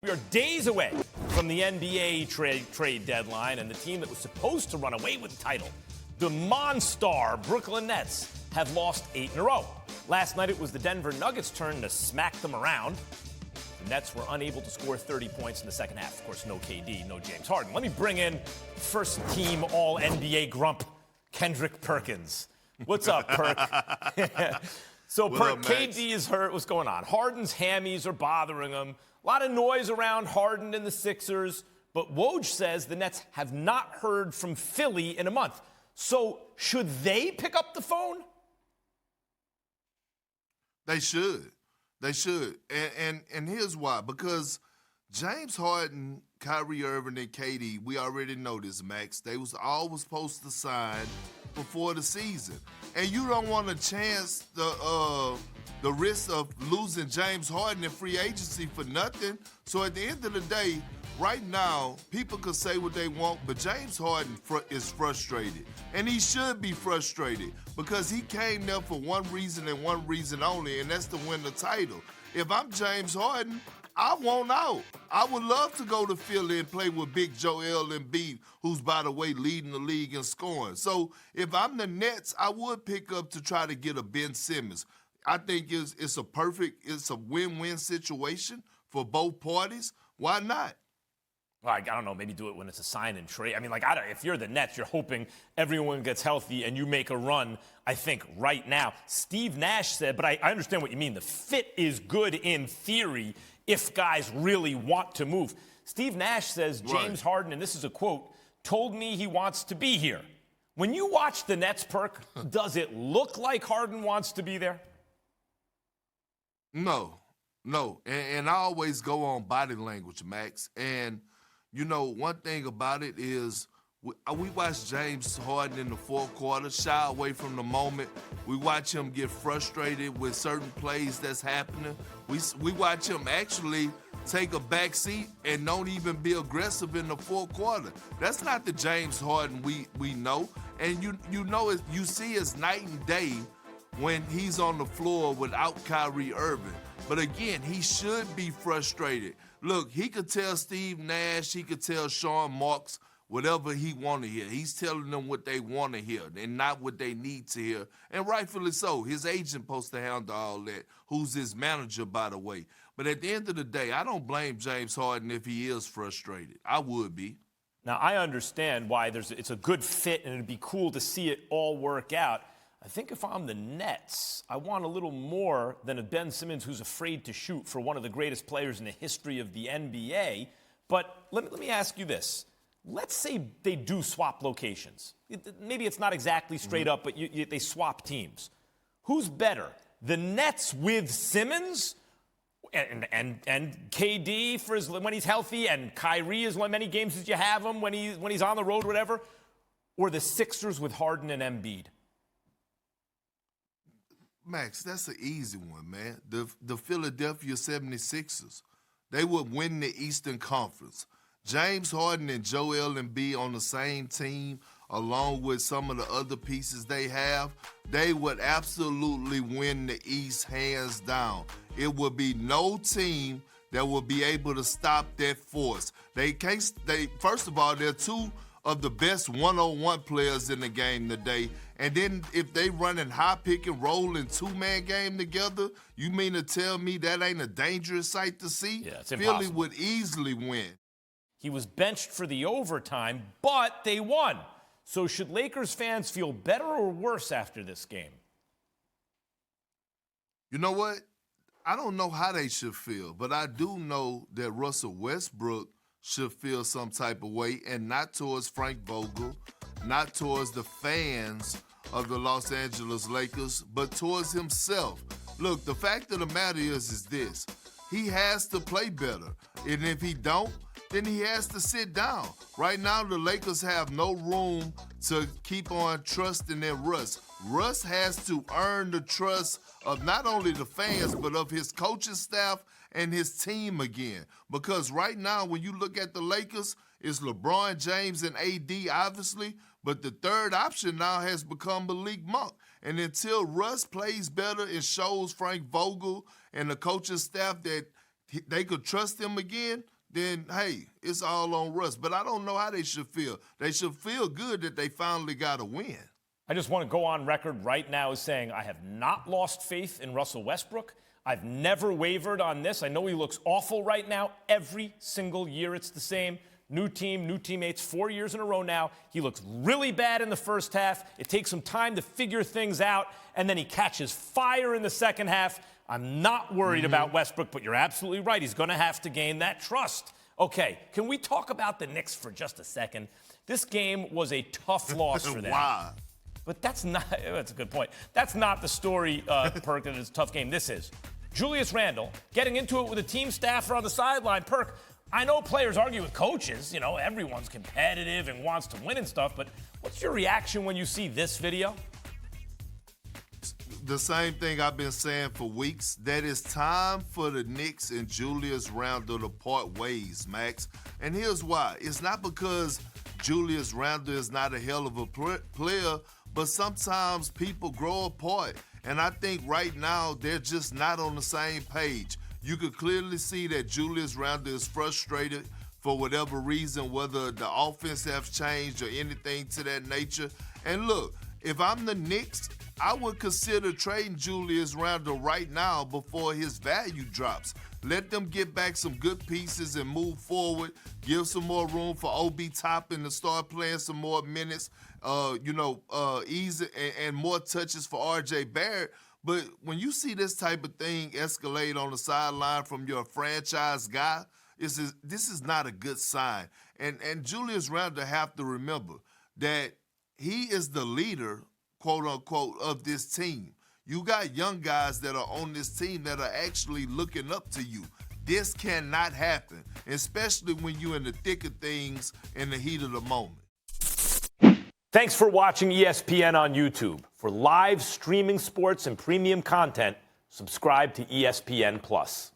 We are days away from the NBA trade deadline, and the team that was supposed to run away with the title, the Monstar Brooklyn Nets, have lost 8 in a row. Last night it was the Denver Nuggets' turn to smack them around. The Nets were unable to score 30 points in the second half. Of course, no KD, no James Harden. Let me bring in first-team All-NBA grump, Kendrick Perkins. What's up, Perk? So, Perk, KD is hurt. What's going on? Harden's hammies are bothering him. A lot of noise around Harden and the Sixers, but Woj says the Nets have not heard from Philly in a month. So should they pick up the phone? They should. They should. And here's why. Because James Harden, Kyrie Irving, and KD, we already know this, Max. They was always supposed to sign before the season. And you don't want to chance the risk of losing James Harden in free agency for nothing. So at the end of the day, right now, people could say what they want, but James Harden is frustrated. And he should be frustrated because he came there for one reason and one reason only, and that's to win the title. If I'm James Harden, I want out. I would love to go to Philly and play with Big Joel Embiid, who's, by the way, leading the league in scoring. So if I'm the Nets, I would pick up to try to get a Ben Simmons. I think it's a win-win situation for both parties. Why not? Well, I don't know, maybe do it when it's a sign and trade. I mean, if you're the Nets, you're hoping everyone gets healthy and you make a run, I think, right now. Steve Nash said, but I understand what you mean. The fit is good in theory if guys really want to move. Steve Nash says James Harden, and this is a quote, told me he wants to be here. When you watch the Nets, Perk, does it look like Harden wants to be there? No. And I always go on body language, Max. And, you know, one thing about it is we watch James Harden in the fourth quarter shy away from the moment. We watch him get frustrated with certain plays that's happening. We watch him actually take a back seat and don't even be aggressive in the fourth quarter. That's not the James Harden we know. And you see it's night and day when he's on the floor without Kyrie Irving. But again, he should be frustrated. Look, he could tell Steve Nash, he could tell Sean Marks whatever he want to hear. He's telling them what they want to hear and not what they need to hear. And rightfully so. His agent supposed to handle all that, who's his manager, by the way. But at the end of the day, I don't blame James Harden if he is frustrated. I would be. Now, I understand why it's a good fit and it'd be cool to see it all work out. I think if I'm the Nets, I want a little more than a Ben Simmons who's afraid to shoot for one of the greatest players in the history of the NBA. But let me ask you this. Let's say they do swap locations. Maybe it's not exactly straight up, but they swap teams. Who's better, the Nets with Simmons and KD when he's healthy, and Kyrie as many games as you have him when he's on the road, whatever, or the Sixers with Harden and Embiid? Max, that's an easy one, man. The Philadelphia 76ers, they would win the Eastern Conference. James Harden and Joel Embiid on the same team, along with some of the other pieces they have, they would absolutely win the East hands down. It would be no team that would be able to stop that force. First of all, they're two of the best one-on-one players in the game today. And then if they running high pick and roll and two-man game together, you mean to tell me that ain't a dangerous sight to see? Yeah, it's impossible. Philly would easily win. He was benched for the overtime, but they won. So should Lakers fans feel better or worse after this game? You know what? I don't know how they should feel, but I do know that Russell Westbrook should feel some type of way, and not towards Frank Vogel, not towards the fans of the Los Angeles Lakers, but towards himself. Look, the fact of the matter is this. He has to play better. And if he don't, then he has to sit down. Right now, the Lakers have no room to keep on trusting in Russ. Russ has to earn the trust of not only the fans, but of his coaching staff and his team again. Because right now, when you look at the Lakers, it's LeBron James and AD, obviously, but the third option now has become Malik Monk. And until Russ plays better and shows Frank Vogel and the coaching staff that they could trust him again, then, hey, it's all on Russ. But I don't know how they should feel. They should feel good that they finally got a win. I just want to go on record right now as saying I have not lost faith in Russell Westbrook. I've never wavered on this. I know he looks awful right now. Every single year it's the same. New team, new teammates, 4 years in a row now. He looks really bad in the first half. It takes him time to figure things out, and then he catches fire in the second half. I'm not worried about Westbrook, but you're absolutely right. He's going to have to gain that trust. Okay, can we talk about the Knicks for just a second? This game was a tough loss for them. Why? But that's a good point. That's not the story, Perk, that it's a tough game. This is. Julius Randle getting into it with a team staffer on the sideline. Perk, I know players argue with coaches. You know, everyone's competitive and wants to win and stuff, but what's your reaction when you see this video? The same thing I've been saying for weeks, that it's time for the Knicks and Julius Randle to part ways, Max. And here's why. It's not because Julius Randle is not a hell of a player, but sometimes people grow apart. And I think right now they're just not on the same page. You could clearly see that Julius Randle is frustrated for whatever reason, whether the offense have changed or anything to that nature. And look, if I'm the Knicks, I would consider trading Julius Randle right now before his value drops. Let them get back some good pieces and move forward. Give some more room for Obi Toppin to start playing some more minutes. Easy and more touches for R.J. Barrett. But when you see this type of thing escalate on the sideline from your franchise guy, this is not a good sign. And Julius Randle have to remember that he is the leader, quote unquote, of this team. You got young guys that are on this team that are actually looking up to you. This cannot happen, especially when you're in the thick of things in the heat of the moment. Thanks for watching ESPN on YouTube. For live streaming sports and premium content, subscribe to ESPN+.